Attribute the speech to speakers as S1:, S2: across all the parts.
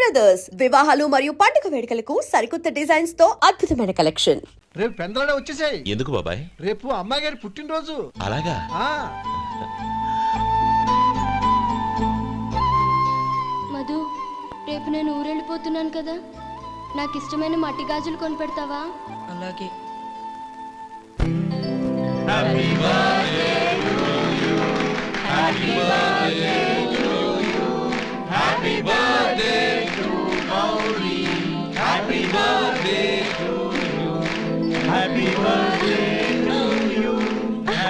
S1: Brothers వివాహాలు మరియు పండుగ వేడుకలకు సరికొత్త డిజైన్స్ తో అద్భుతమైన కలెక్షన్.
S2: రేపు పెందలాడే వచ్చేసాయి.
S3: ఎందుకు బాబాయ్?
S2: రేపు అమ్మాయి గారి పుట్టినరోజు.
S3: అలాగా?
S4: మధు, రేపు నేను ఊరెళ్ళిపోతున్నాను కదా, నాకు ఇష్టమైన మట్టి గాజులు కొనిపెడతావా?
S5: అలాగే.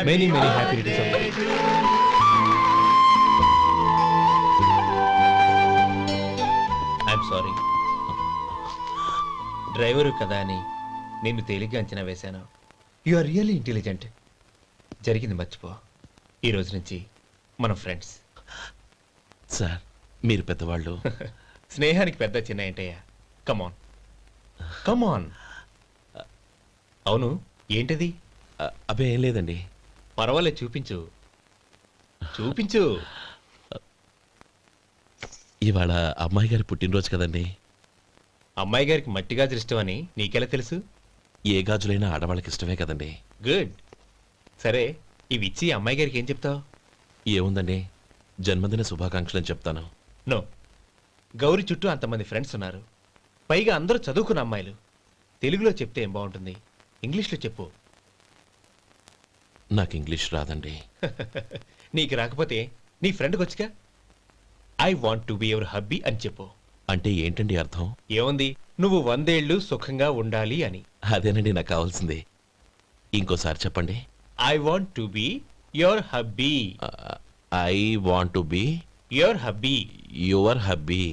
S6: Many happy returns of the day. I'm sorry. Driver కదా అని నిన్ను తేలిగ్గా అంచనా వేశాను. You are really intelligent. జరిగింది మర్చిపో. ఈ రోజు నుంచి మనం ఫ్రెండ్స్.
S3: సార్ మీరు పెద్దవాళ్ళు.
S6: స్నేహానికి పెద్ద చిన్న ఏంటయ్యా? కమాన్ కమాన్. అవును, ఏంటది?
S3: అబ్బే ఏం లేదండి.
S6: పర్వాలేదు, చూపించు చూపించు.
S3: ఇవాళ అమ్మాయి గారి పుట్టినరోజు కదండి.
S6: అమ్మాయి గారికి మట్టి గాజులు ఇష్టం అని నీకెలా తెలుసు?
S3: ఏ గాజులైనా ఆడవాళ్ళకి ఇష్టమే కదండి.
S6: గుడ్. సరే, ఇవి ఇచ్చి అమ్మాయి గారికి ఏం చెప్తావు?
S3: ఏముందండి, జన్మదిన శుభాకాంక్షలు అని చెప్తాను.
S6: నో, గౌరీ చుట్టూ అంతమంది ఫ్రెండ్స్ ఉన్నారు, పైగా అందరూ చదువుకున్న అమ్మాయిలు. తెలుగులో చెప్తే ఏం బాగుంటుంది? ఇంగ్లీష్లో చెప్పు.
S3: నాకు ఇంగ్లీష్ రాదండి.
S6: నీకు రాకపోతే నీ ఫ్రెండ్కి వచ్చిగా I want to be your hubby అని చెప్పు.
S3: అంటే ఏంటండి అర్థం?
S6: ఏముంది, నువ్వు 100 ఏళ్ళు సుఖంగా ఉండాలి అని.
S3: అదేనండి నాకు కావాల్సింది. ఇంకోసారి చెప్పండి.
S6: I want to be your hubby.
S3: I want to be
S6: your hubby.
S3: Your hubby.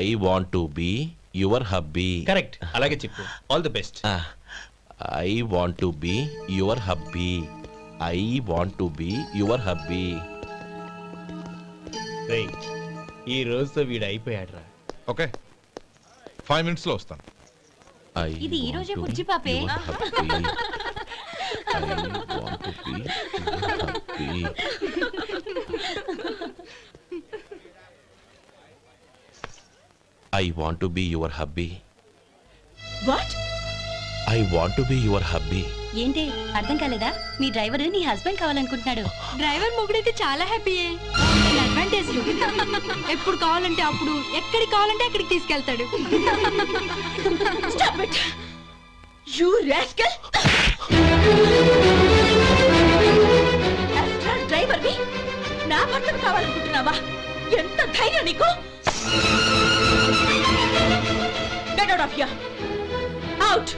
S3: I want to be your hubby.
S6: Correct, అలాగే చెప్పు. All the best.
S3: I want to be your hubby. I want to be your hubby.
S6: ఈ రోజుతో వీడు అయిపోయాడురా.
S7: Okay, 5 minutes లో వస్తాను.
S8: ఇది ఈ రోజే బుజ్జి పాపే.
S3: I want to be your hubby.
S8: What?
S3: I want to be your hubby.
S8: ఏంటి అర్థం కాలేదా? మీ డ్రైవర్ నీ హస్బెండ్ కావాలనుకుంటున్నాడు. డ్రైవర్ మొగుడైతే చాలా హ్యాపీయే. అడ్వాంటేజ్ ఎప్పుడు కావాలంటే అప్పుడు, ఎక్కడికి కావాలంటే అక్కడికి తీసుకెళ్తాడు. Stop it you rascal. Driver వి నా భర్తను కావాలనుకుంటున్నావా? ఎంత ధైర్యం నీకు? Get out of here. Out.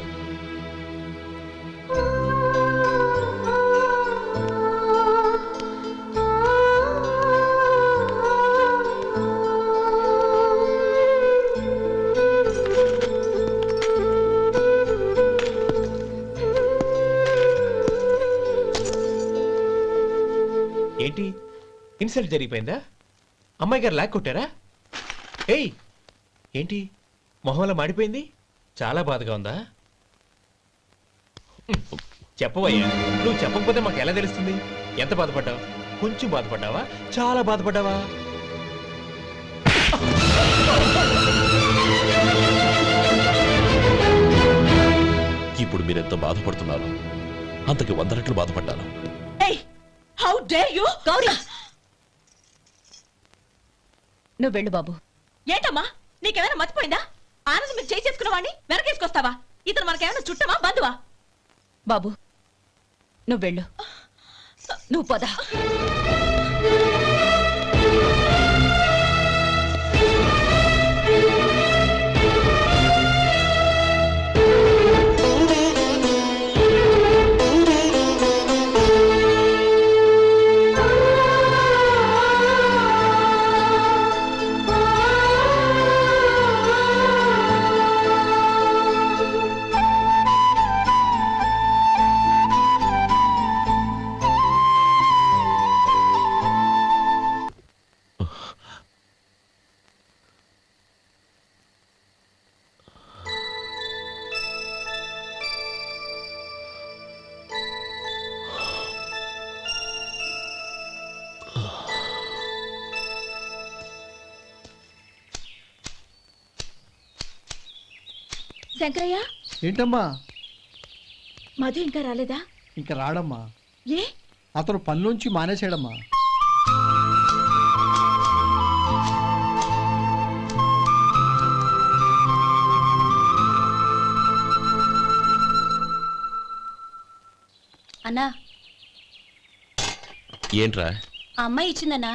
S6: ఏంటి, ఇన్సల్ట్ జరిగిపోయిందా? అమ్మాయి గారు లాక్ కొట్టారా? ఏయ్, ఏంటి మొహంలో మాడిపోయింది? చాలా బాధగా ఉందా? చెప్పవయ్యా, నువ్వు చెప్పకపోతే మాకు ఎలా తెలుస్తుంది? ఎంత బాధపడ్డావు? కొంచెం బాధపడ్డావా? చాలా బాధపడ్డావా?
S3: ఇప్పుడు మీరెంత బాధపడుతున్నారు, అంతకి 100 రెట్లు బాధపడ్డాను.
S8: How dare you! గౌరీ, నువ్వు వెళ్ళు బాబు. ఏంటమ్మా, నీకేమైనా మర్చిపోయిందా? ఆనందం మీరు చేసుకున్న వాడిని వెనకేసుకొస్తావా? ఇతను మనకేమైనా చుట్టమా, బంధువా? బాబు నువ్వు వెళ్ళు, నువ్వు పద. శంకరయ్య,
S2: ఏంటమ్మా?
S8: మధు ఇంకా రాలేదా?
S2: ఇంకా రాడమ్మా.
S8: ఏ?
S2: అతను పనిలోంచి మానేసాడమ్మా.
S4: అన్నా,
S3: ఏంట్రా?
S4: ఆ అమ్మాయి ఇచ్చిందన్నా.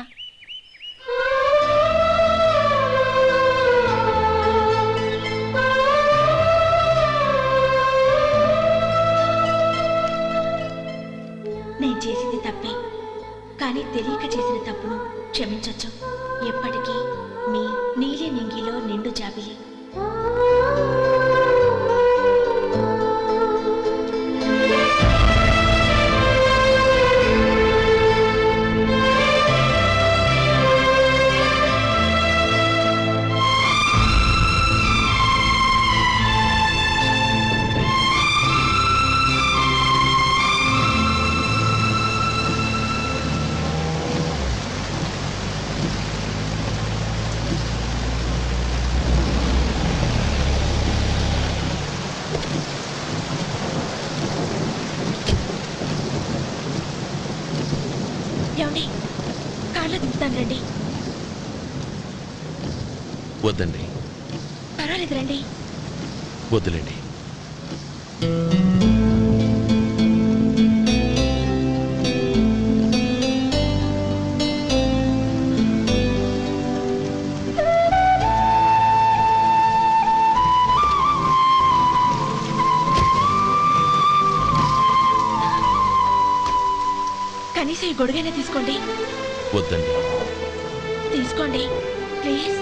S8: నేను చేసింది తప్పే, కానీ తెలియక చేసిన తప్పును క్షమించొచ్చు. ఎప్పటికీ మీ నీలి నింగిలో నిండు జాబిలి. ఏమండి, కార్లో దింపుతాను రండి.
S3: వద్దండి,
S8: పర్వాలేదు రండి.
S3: వద్దులేండి.
S8: కనీసం ఈ గొడుగైనా తీసుకోండి.
S3: వద్దండి.
S8: తీసుకోండి ప్లీజ్.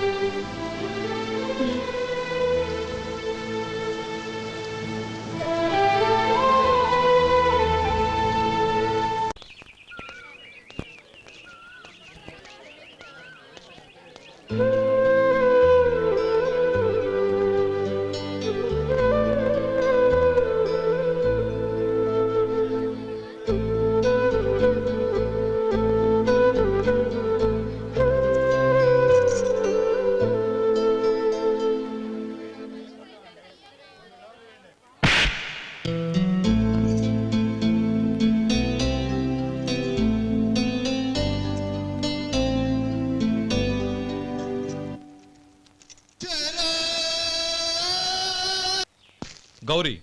S7: గౌరీ,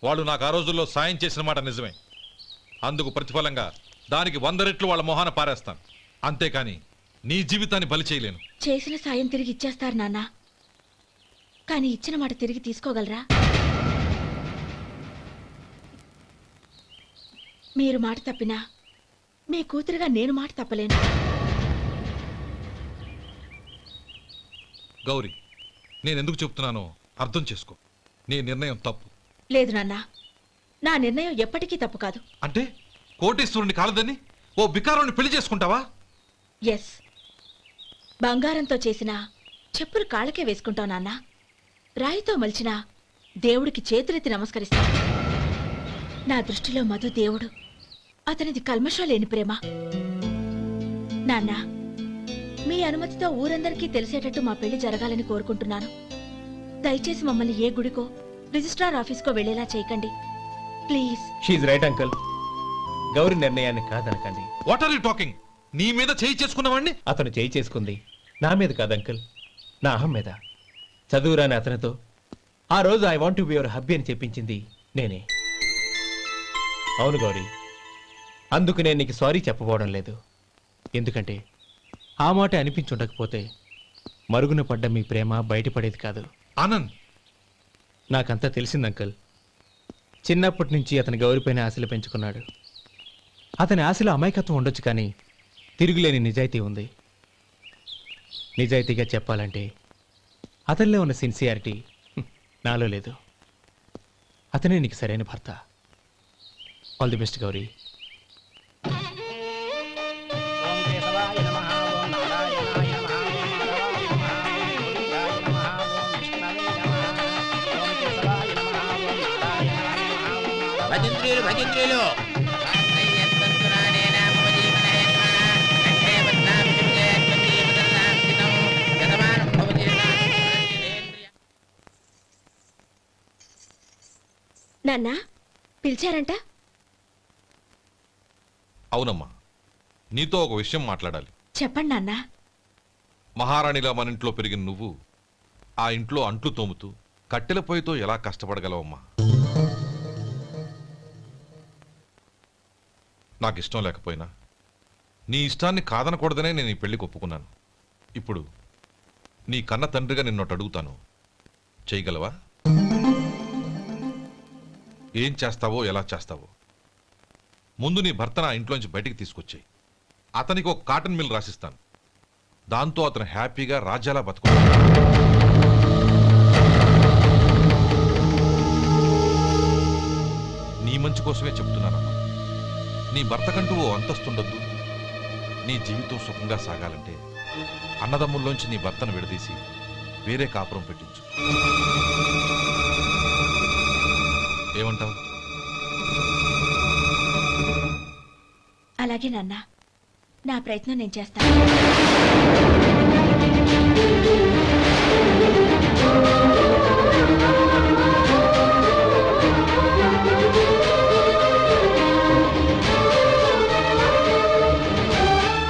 S7: వాళ్ళు నాకు ఆ రోజుల్లో సాయం చేసిన మాట నిజమే. అందుకు ప్రతిఫలంగా దానికి 100 రెట్లు వాళ్ళ మొహాన పారేస్తాను. అంతేకాని నీ జీవితాన్ని బలి చేయలేను.
S8: చేసిన సాయం తిరిగి ఇచ్చేస్తారు నాన్న, కానీ ఇచ్చిన మాట తిరిగి తీసుకోగలరా? మీరు మాట తప్పినా మీ కూతురుగా నేను మాట తప్పలేను.
S7: గౌరీ, నేనెందుకు చెప్తున్నానో అర్థం చేసుకో. నీ నిర్ణయం తప్పు.
S8: లేదు నాన్న, నా నిర్ణయం ఎప్పటికీ తప్పు కాదు.
S7: అంటే కోటేశ్వరుని కాలదని ఓ బికారుని పెళ్లి చేసుకుంటావా?
S8: ఎస్, బంగారంతో చేసిన చెప్పులు కాళ్ళకే వేసుకుంటావు నాన్న. రాయితో మలిచిన దేవుడికి చేతులెత్తి నమస్కరిస్తా. నా దృష్టిలో మధు దేవుడు, అతనిది కల్మషం లేని ప్రేమ. నాన్న, మీ అనుమతితో ఊరందరికీ తెలిసేటట్టు మా పెళ్లి జరగాలని కోరుకుంటున్నాను. దయచేసి మమ్మల్ని ఏ గుడికో రిజిస్ట్రార్ ఆఫీస్కో వెళ్ళేలా చేయకండి please.
S6: She right uncle. Gauri నిర్ణయాన్ని కాదనకండి.
S7: What are you talking? నీ మీద చేయి చేసుకున్నవాడిని
S6: అతను చేయి చేసుకుంది నా మీద కాదు అంకుల్, నా అహం మీద. చదువురాని అతనితో ఆ రోజు I want to be your hubby అని చెప్పించింది నేనే. అవును గౌరీ, అందుకు నేను నీకు సారీ చెప్పబోవడం లేదు. ఎందుకంటే ఆ మాట అనిపించుండకపోతే మరుగున పడ్డ మీ ప్రేమ బయటపడేది కాదు.
S7: ఆనంద్,
S6: నాకంతా తెలిసింది అంకుల్. చిన్నప్పటి నుంచి అతని గౌరిపైన ఆశలు పెంచుకున్నాడు. అతని ఆశలో అమాయకత్వం ఉండొచ్చు, కానీ తిరుగులేని నిజాయితీ ఉంది. నిజాయితీగా చెప్పాలంటే అతనిలో ఉన్న సిన్సియారిటీ నాలో లేదు. అతనే నీకు సరైన భర్త. All the best Gauri.
S5: భజంత్రీలు భజంత్రీలు
S4: నాన్న పిలిచారంట?
S7: అవునమ్మా, నీతో ఒక విషయం మాట్లాడాలి.
S8: చెప్పండి నాన్న.
S7: మహారాణిలా మన ఇంట్లో పెరిగిన నువ్వు ఆ ఇంట్లో అంట్లు తోముతూ కట్టెల పొయ్యితో ఎలా కష్టపడగలవమ్మా? నాకు ఇష్టం లేకపోయినా నీ ఇష్టాన్ని కాదనకూడదనే నేను ఈ పెళ్లికి ఒప్పుకున్నాను. ఇప్పుడు నీ కన్న తండ్రిగా నిన్నొట్టు అడుగుతాను, చేయగలవా? ఏం చేస్తావో ఎలా చేస్తావో ముందు నీ భర్తను ఆ ఇంట్లోంచి బయటికి తీసుకొచ్చాయి. అతనికి ఒక కాటన్ మిల్ రాసిస్తాను. దాంతో అతను హ్యాపీగా రాజ్యాలా బతుకుతాడు. నీ మంచి కోసమే చెప్తున్నానమ్మా. నీ భర్తకంటూ ఓ అంతస్తుండొద్దు. నీ జీవితం సుఖంగా సాగాలంటే అన్నదమ్ముల్లోంచి నీ భర్తను విడదీసి వేరే కాపురం పెట్టించు. ఏమంటావు?
S8: అలాగే నాన్న, నా ప్రయత్నం నేను చేస్తాను.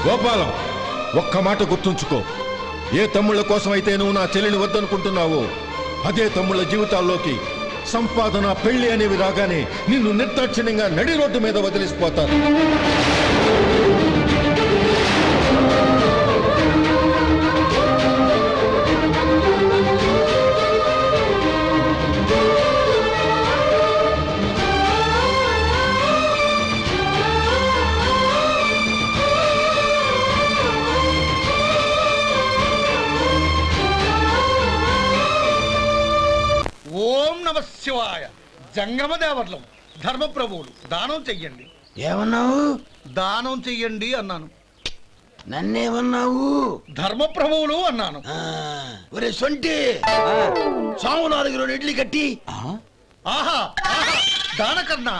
S9: గోపాలం, ఒక్క మాట గుర్తుంచుకో. ఏ తమ్ముళ్ళ కోసం అయితే నువ్వు నా చెల్లిని వద్దనుకుంటున్నావో అదే తమ్ముళ్ళ జీవితాల్లోకి సంపాదన, పెళ్లి అనేవి రాగానే నిన్ను నిర్దాక్షిణ్యంగా నడి రోడ్డు మీద వదిలిసిపోతారు.
S10: ఓం నమ శివాయ. జంగమ దేవర్లం, ధర్మప్రభువులు, దానం చెయ్యండి.
S5: ఏమన్నావు?
S10: దానం చెయ్యండి అన్నాను.
S5: నన్నేమన్నావు?
S10: ధర్మప్రభువులు అన్నాను.
S5: ఒరే సొంటి, సాము 4 ఇడ్లీ కట్టి.
S10: ఆహా ఆహా, దానకన్నా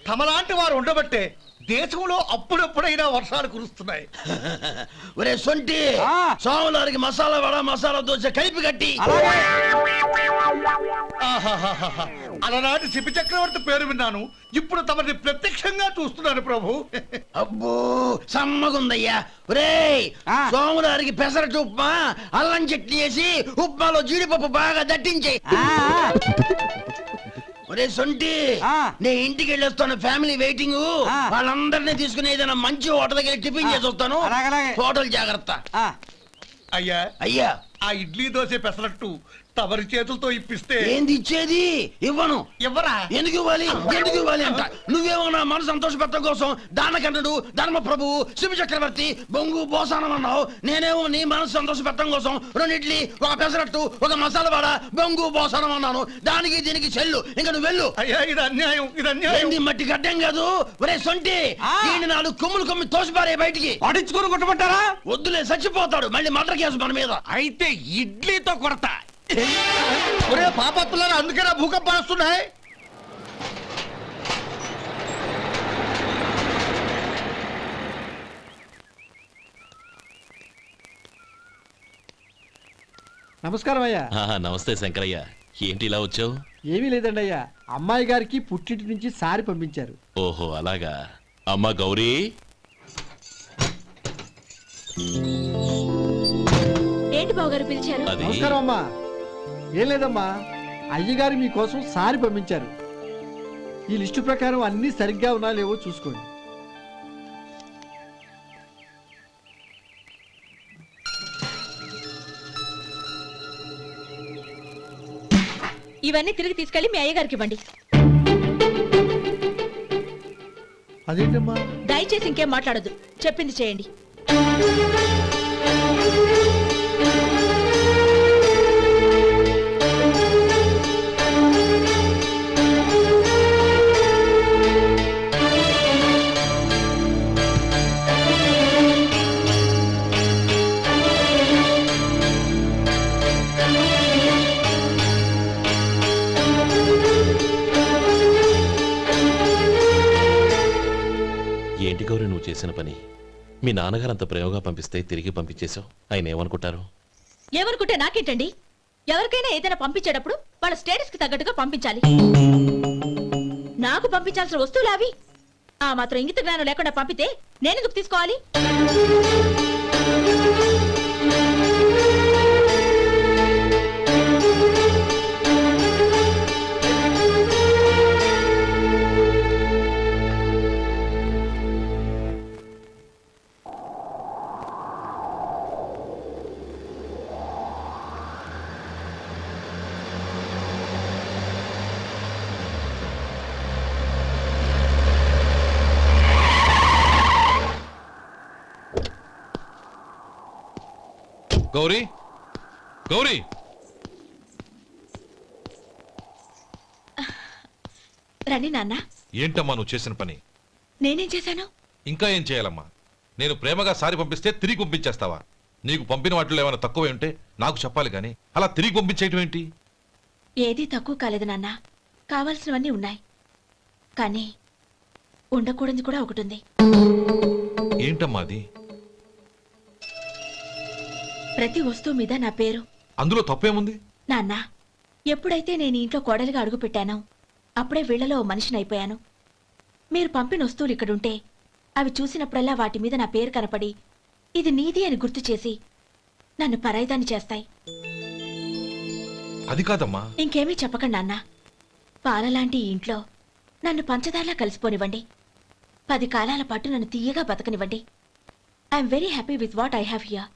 S10: తమలాంటి వారు ఉండబట్టే దేశంలో అప్పుడప్పుడైనా వర్షాలు కురుస్తున్నాయి.
S5: ఒరే సొంటి, సాము 4 మసాలా వడ, మసాలా దోశ కలిపి కట్టి.
S10: ఆహాహాహా, అలనాటి శిపి చక్రవర్తి పేరు విన్నాను, ఇప్పుడు తమని ప్రత్యక్షంగా చూస్తున్నాను ప్రభు.
S5: అబ్బో సమ్మగుందయ్యా. ఒరే సోములారికి పెసరట్టు ఉప్మా, అల్లం చట్నీ వేసి ఉప్మాలో జీడిపప్పు బాగా దట్టించే. ఒరే సొంటి, నే ఇంటికి వెళ్ళొస్తాను, ఫ్యామిలీ వెయిటింగ్. వాళ్ళందరినీ తీసుకుని ఏదైనా మంచి హోటల్ దగ్గర టిఫిన్ చేసి వస్తాను. హోటల్ జాగ్రత్త.
S10: అయ్యా
S5: అయ్యా,
S10: ఆ ఇడ్లీ దోశ పెసరట్టు తమరి చేతులతో ఇప్పిస్తే.
S5: ఏంది ఇచ్చేది? ఇవ్వను.
S10: ఎవరా?
S5: ఎందుకు ఇవ్వాలి? ఎందుకు ఇవ్వాలి అంట. నువ్వేమో నా మనసు సంతోషపెట్టడం కోసం దానకంటుడు, ధర్మ ప్రభువు, శివ చక్రవర్తి, బొంగు బోసానం అన్నావు. నేనేమో నీ మనసు సంతోషపెట్టడం కోసం 2 ఇడ్లీ, ఒక పెసరట్టు, ఒక మసాలా వాడ, బొంగు బోసానం అన్నాను. దానికి దీనికి చెల్లు. ఇంకా నువ్వు వెళ్ళు.
S10: అయ్యా ఇది అన్యాయం, ఇది అన్యాయం.
S5: ఏంది మట్టి గడ్డం కాదు. ఒరే సొంటి, దీన్ని 4 కొమ్ములు కొమ్మి తోసిపారే బయటికి.
S10: పడించుకొని కొట్టమంటారా?
S5: వద్దులే, చచ్చిపోతాడు. మళ్ళీ మర్డర్ కేసు మన మీద.
S10: అయితే ఇడ్లీతో కొడతా. ఒరే పాపత్తులారా, అందుకేనా భూకంపాలు వస్తున్నాయి?
S2: నమస్కారం అయ్యా.
S3: నమస్తే శంకరయ్య, ఏంటి ఇలా వచ్చావు?
S2: ఏమీ లేదండి అయ్యా, అమ్మాయి గారికి పుట్టింటి నుంచి సారి పంపించారు.
S3: ఓహో అలాగా. అమ్మా గౌరీ,
S8: ఏంటి బావగారు పిలిచారు?
S3: అది
S2: నమస్కారం అమ్మా. ఏం లేదమ్మా, అయ్యగారు మీకోసం సారి పంపించారు. ఈ లిస్టు ప్రకారం అన్నీ సరిగ్గా ఉన్నా లేవో చూసుకోండి.
S8: ఇవన్నీ తిరిగి తీసుకెళ్లి మీ అయ్యగారికి ఇవ్వండి.
S2: అదేంటమ్మా?
S8: దయచేసి ఇంకేం మాట్లాడొద్దు, చెప్పింది చేయండి.
S3: ఏంటి గౌరీ నువ్వు చేసిన పని? మీ నాన్నగారు అంత ప్రేమగా పంపిస్తే తిరిగి పంపించేశావు. ఆయన ఏమనుకుంటారు?
S8: ఏమనుకుంటే నాకేంటండి? ఎవరికైనా ఏదైనా పంపించేటప్పుడు వాళ్ళ స్టేటస్ కి తగ్గట్టుగా పంపించాలి. నాకు పంపించాల్సిన వస్తువులు అవి. ఆ మాత్రం ఇంగిత జ్ఞానం లేకుండా పంపితే నేనెందుకు తీసుకోవాలి?
S7: గౌరీ గౌరీ
S8: రండి నాన్న.
S7: ఏంటమ్మా నువ్వు చేసిన పని?
S8: నేనేం చేశాను?
S7: ఇంకా ఏం చేయాలమ్మా? నేను ప్రేమగా సారి పంపిస్తే తిరిగి పంపించేస్తావా? నీకు పంపిన వాటిలో ఏమైనా తక్కువ ఉంటే నాకు చెప్పాలి కానీ అలా తిరిగి పంపించేయటం ఏంటి?
S8: ఏదీ తక్కువ కాలేదు నాన్న. కావాల్సినవన్నీ ఉన్నాయి, కానీ ఉండకూడదు కూడా ఒకటి ఉంది.
S7: ఏంటమ్మా అది?
S8: ప్రతి వస్తువు మీద నా పేరు.
S7: అందులో తప్పేముంది?
S8: నాన్న, ఎప్పుడైతే నేను ఇంట్లో కోడలిగా అడుగు పెట్టానో అప్పుడే వీళ్లలో ఓ మనిషిని అయిపోయాను. మీరు పంపిన వస్తువులు ఇక్కడుంటే అవి చూసినప్పుడల్లా వాటి మీద నా పేరు కనపడి ఇది నీది అని గుర్తు చేసి నన్ను పరాయిదాన్ని చేస్తాయి.
S7: అది కాదమ్మా.
S8: ఇంకేమీ చెప్పకండి నాన్న. పాలలాంటి ఈ ఇంట్లో నన్ను పంచదారలా కలిసిపోనివ్వండి. 10 కాలాల పాటు నన్ను తీయగా బతకనివ్వండి. I'm very happy with what I have here.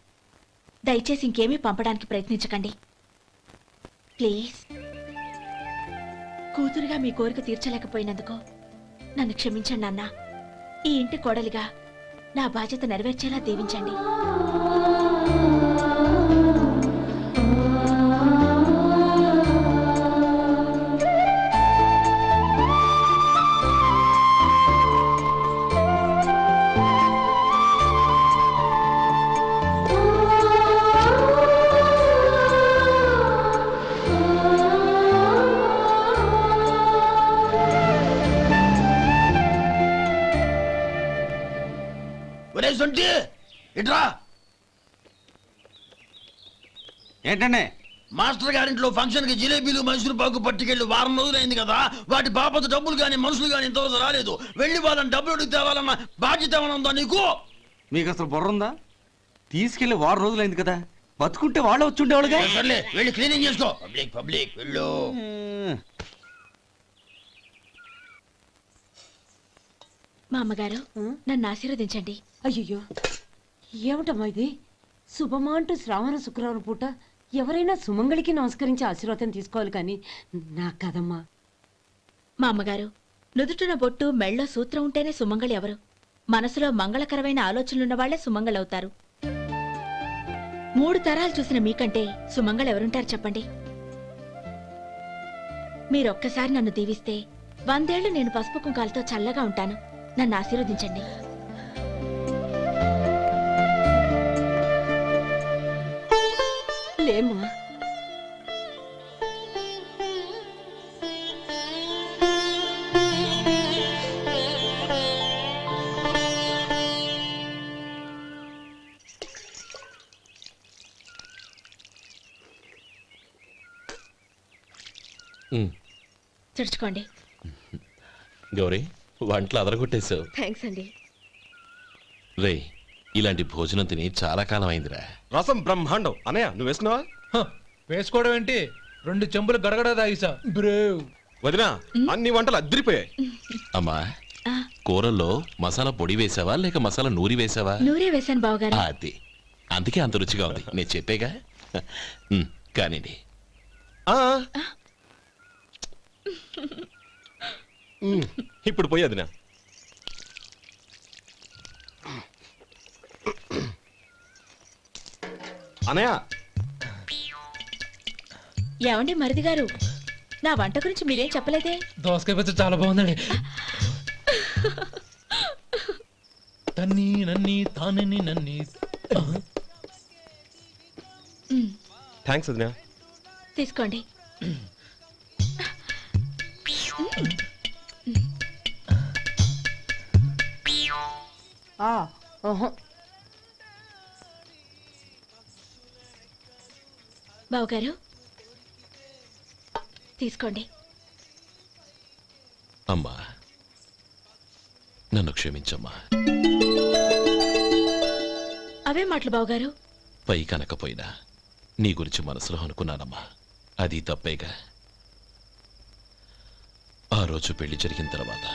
S8: దయచేసి ఇంకేమీ పంపడానికి ప్రయత్నించకండి ప్లీజ్. కూతురుగా మీ కోరిక తీర్చలేకపోయినందుకు నన్ను క్షమించండి నాన్న. ఈ ఇంటి కోడలిగా నా బాధ్యత నెరవేర్చేలా దీవించండి.
S5: ఒరే సొంటి ఇట్రా.
S10: ఏంటండి?
S5: మాస్టర్ గారింట్లో ఫంక్షన్ కి జిలేబీలు మైసూరు పాకు పట్టుకెళ్ళి వారం రోజులైంది కదా. వాటి బాపత డబ్బులు కానీ మనుషులు కానీ ఇంతవరకు రాలేదు. వెళ్ళి వాళ్ళని డబ్బులు అడిగి తేవాలన్న బాధ్యత ఏమైనా ఉందా నీకు?
S10: మీకు అసలు బుర్ర ఉందా? తీసుకెళ్లి వారం రోజులైంది కదా, బతుకుంటే వాళ్ళు వచ్చి ఉండేవాళ్ళుగా.
S5: సర్లే వెళ్ళి క్లీనింగ్ చేసుకో. పబ్లిక్ పబ్లిక్ వెళ్ళు.
S8: మా అమ్మగారు నన్ను ఆశీర్వదించండి.
S11: అయ్యో ఏమిటమ్మా ఇది? శుభమా అంటూ శ్రావణ శుక్రవారం పూట ఎవరైనా సుమంగళికి నమస్కరించి ఆశీర్వాదం తీసుకోవాలి కానీ నాకు కదమ్మా.
S8: మా అమ్మగారు, నుదుటిన బొట్టు మెళ్ళో సూత్రం ఉంటేనే సుమంగళి ఎవరు? మనసులో మంగళకరమైన ఆలోచనలున్న వాళ్లే సుమంగళవుతారు. 3 తరాలు చూసిన మీకంటే సుమంగళ ఎవరుంటారు చెప్పండి? మీరొక్కసారి నన్ను దీవిస్తే 100 ఏళ్లు నేను పసుపు కుంకాలతో చల్లగా ఉంటాను. నన్ను ఆశీర్వదించండి.
S11: లేమ్మా.
S8: తుడుచుకోండి.
S3: గౌరీ, వంటలు అదరగొట్టేశావు.
S8: థ్యాంక్స్ అండి.
S3: రే, ఇలాంటి భోజనం తిని చాలా కాలం అయిందిరా.
S9: రసం బ్రహ్మాండం. అనయ్య నువ్వు వేసుకున్నావా?
S6: వేసుకోవడం ఏంటి? 2 చెంబులు గడగడ తాగిసా బ్రేవ్.
S9: వదినా, అన్ని వంటలు అద్దరిపోయాయి.
S3: అమ్మా,
S8: ఆ,
S3: కూరల్లో మసాలా పొడి వేసావా లేక మసాలా నూరి వేసావా?
S8: నూరే వేశాను బావగారు.
S3: అది అందుకే అంత రుచిగా ఉంది. నేను చెప్పేగా. కానివ్వండి.
S9: ఇప్పుడు పోయి వదినా. అనయ్య,
S8: ఏమండి మరిది గారు, నా వంట గురించి మీరేం చెప్పలేదే?
S6: దోసకాయ పచ్చడి చాలా బాగుందండి. తన్ని నన్ని తానని నన్ని.
S9: థ్యాంక్స్ వదినా.
S8: తీసుకోండి. బావగారు తీసుకోండి.
S3: అమ్మా, నన్ను క్షమించమ్మా.
S8: అవే మాటలు బావగారు.
S3: పై కనకపోయినా నీ గురించి మనసులో అనుకున్నానమ్మా. అది తప్పేగా. ఆ రోజు పెళ్లి జరిగిన తర్వాత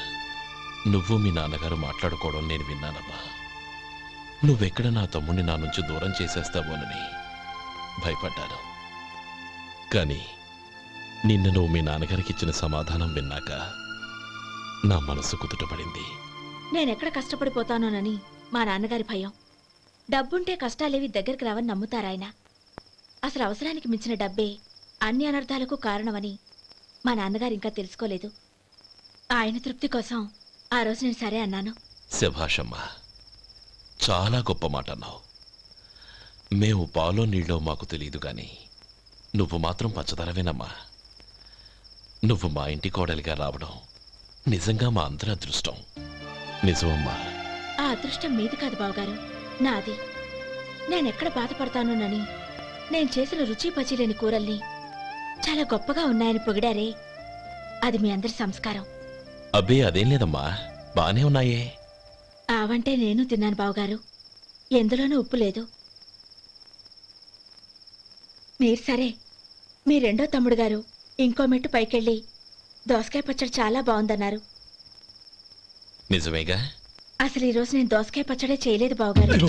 S3: నువ్వు మీ నాన్నగారు మాట్లాడుకోవడం నేను విన్నానమ్మా. నువ్వెక్కడ నా తమ్ముడిని నా నుంచి దూరం చేసేస్తావోనని భయపడ్డాను. కానీ నిన్న నువ్వు మీ నాన్నగారికి ఇచ్చిన సమాధానం విన్నాక నా మనసు కుదుటపడింది.
S8: నేనెక్కడ కష్టపడిపోతానోనని మా నాన్నగారి భయం. డబ్బుంటే కష్టాలేవి దగ్గరికి రావని నమ్ముతారాయన. అసలు అవసరానికి మించిన డబ్బే అన్ని అనర్థాలకు కారణమని మా నాన్నగారు ఇంకా తెలుసుకోలేదు. ఆయన తృప్తి కోసం ఆ రోజు నేను సరే అన్నాను.
S3: శభాషమ్మా, చాలా గొప్ప మాట అన్నావు. మేము పాలో నీళ్ళో మాకు తెలియదు గాని నువ్వు మాత్రం పచ్చదనవేనమ్మా. నువ్వు మా ఇంటి కోడలిగా రావడం నిజంగా మా అందరి అదృష్టం. నిజమమ్మా.
S8: ఆ అదృష్టం మీది కాదు బావగారు, నాది. నేనెక్కడ బాధపడతానోనని నేను చేసిన రుచి పచిలేని కూరల్ని చాలా గొప్పగా ఉన్నాయని పొగిడారే, అది మీ అందరి సంస్కారం.
S3: అబ్బే అదేం లేదమ్మా, బానే ఉన్నాయే.
S8: ఆవంటే నేను తిన్నాను బావగారు, ఎందులోనూ ఉప్పు లేదు. మీరు సరే, మీ రెండో తమ్ముడు గారు ఇంకో మెట్టు పైకెళ్ళి దోసకాయ పచ్చడి చాలా బాగుందన్నారు.
S3: నిజమేగా?
S8: అసలు ఈరోజు నేను దోసకాయ పచ్చడే చేయలేదు బావగారు.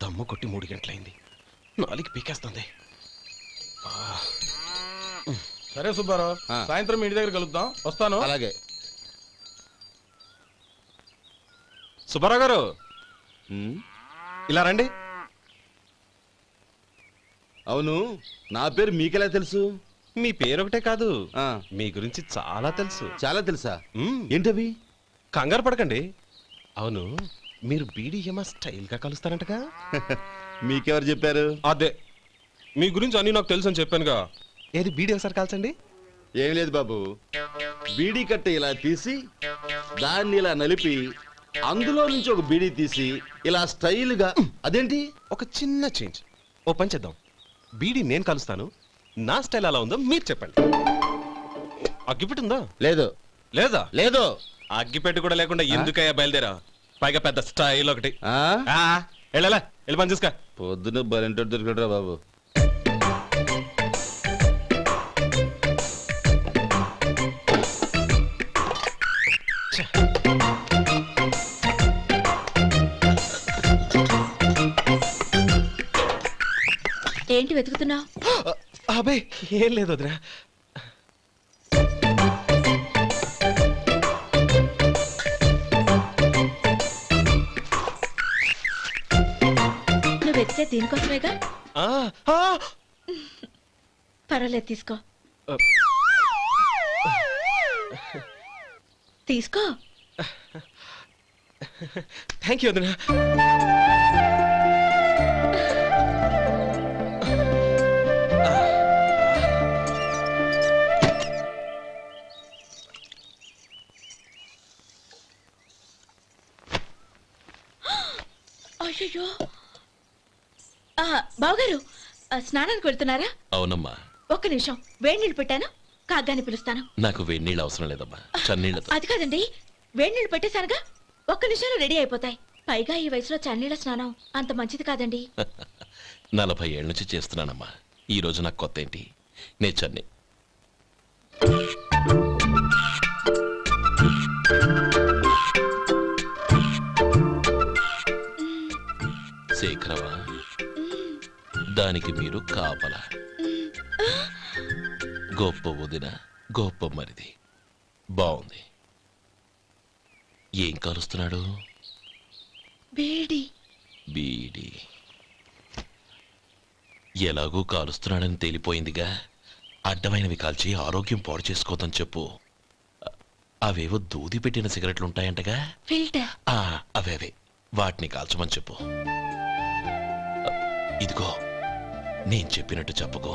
S3: దమ్ము కొట్టి 3 గంటలైంది, 4కి పీకేస్తుంది.
S6: సరే సుబ్బారావు, సాయంత్రం మీ ఇంటి దగ్గర కలుద్దాం. వస్తాను.
S5: అలాగే.
S6: సుబ్బారావు గారు, ఇలా రండి.
S5: అవును, నా పేరు మీకెలా తెలుసు?
S6: మీ పేరు ఒకటే కాదు, మీ గురించి చాలా తెలుసు.
S5: చాలా తెలుసా? ఏంటవి?
S6: కంగారు పడకండి. అవును, మీరు బీడీఎం స్టైల్ గా కలుస్తారంటగా?
S5: మీకెవరు చెప్పారు?
S6: అదే, మీ గురించి అన్ని నాకు తెలుసు అని చెప్పానుగా. ఏది బీడీ ఒకసారి కాల్చండి.
S5: ఏం లేదు బాబు, బీడీ కట్ట ఇలా తీసి దాన్ని ఇలా నలిపి అందులో నుంచి ఒక బీడీ తీసి ఇలా స్టైల్గా. అదేంటి?
S6: ఒక చిన్న చేంజ్. ఓ పని చేద్దాం, బీడీ నేను కలుస్తాను, నా స్టైల్ అలా ఉందో మీరు చెప్పండి. అగ్గిపెట్టి ఉందా?
S5: లేదు.
S6: లేదా?
S5: లేదు.
S6: అగ్గిపెట్టి కూడా లేకుండా ఎందుకయ్యా బయలుదేరా? పైగా పెద్ద స్టైల్ ఒకటి. వెళ్ళాలా, వెళ్ళి పని చూసుకో.
S5: పొద్దున బలంటో దొరికడరా బాబు.
S8: ఏంటి వెతుకుతున్నావు?
S6: అబే ఏం లేదు వదినా.
S8: నువ్వు వెతికే దీనికోసమేగా. పర్వాలేదు, తీసుకో. తీసుకో.
S6: థ్యాంక్ యూ వదినా.
S8: అయ్యో, బావగారు స్నానానికి వెళ్తున్నారా?
S3: అవునమ్మా.
S8: ఒక్క నిమిషం, వేడి నీళ్ళు పెట్టాను, కాగ్గాని పిలుస్తాను.
S3: నాకు వేడి నీళ్ళు అవసరం లేదమ్మా, చన్నీళ్ళతో.
S8: అది కాదండి, వేడి నీళ్ళు పెట్టేశానుగా, ఒక్క నిమిషంలో రెడీ అయిపోతాయి. పైగా ఈ వయసులో చన్నీళ్ళ స్నానం అంత మంచిది కాదండి.
S3: 40 ఏళ్ళ నుంచి చేస్తున్నానమ్మా. ఈ రోజు నాకు కొత్త ఏంటి? నే చన్ని. శేఖరవా, దానికి మీరు కాపలా. గొప్ప వదిన, గొప్ప మరిది. బాగుంది. ఏం కలుస్తున్నాడు?
S8: బీడి.
S3: బీడి ఎలాగూ కాలుస్తున్నాడని తేలిపోయిందిగా. అడ్డమైనవి కాల్చి ఆరోగ్యం పాడు చేసుకోదని చెప్పు. అవేవో దూది పెట్టిన సిగరెట్లు ఉంటాయంటగా,
S8: ఫిల్టర్.
S3: అవే వాటిని కాల్చమని చెప్పు. ఇదిగో, నేను చెప్పినట్టు చెప్పుకో.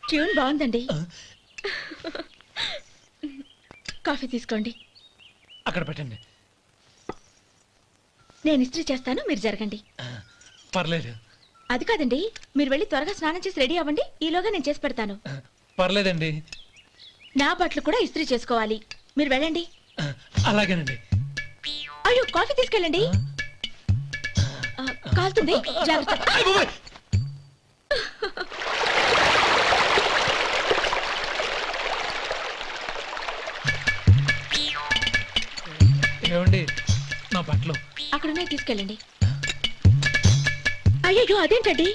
S8: ట్యూన్ బాగుందండి. కాఫీ తీసుకోండి.
S6: అక్కడ పెట్టండి.
S8: నేను ఇస్త్రీ చేస్తాను, మీరు జరగండి.
S6: పర్లేదు.
S8: అది కాదండి, మీరు వెళ్ళి త్వరగా స్నానం చేసి రెడీ అవ్వండి. ఈలోగా నేను చేసి పెడతాను.
S6: పర్లేదండి.
S8: నా బట్టలు కూడా ఇస్త్రీ చేసుకోవాలి. మీరు వెళ్ళండి.
S6: అలాగేనండి.
S8: అయ్యో, కాఫీ తీసుకెళ్ళండి. కాలుతుంది, జాగ్రత్త.
S6: ఏమండి, నా బట్టలు
S8: అక్కడున్నా తీసుకెళ్ళండి. అయ్యో, అదేంటండి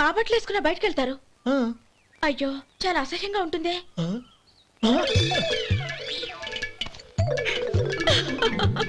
S8: ఆ బట్టలు వేసుకున్న బయటకు వెళ్తారు? అయ్యో, చాలా అసహ్యంగా ఉంటుందే.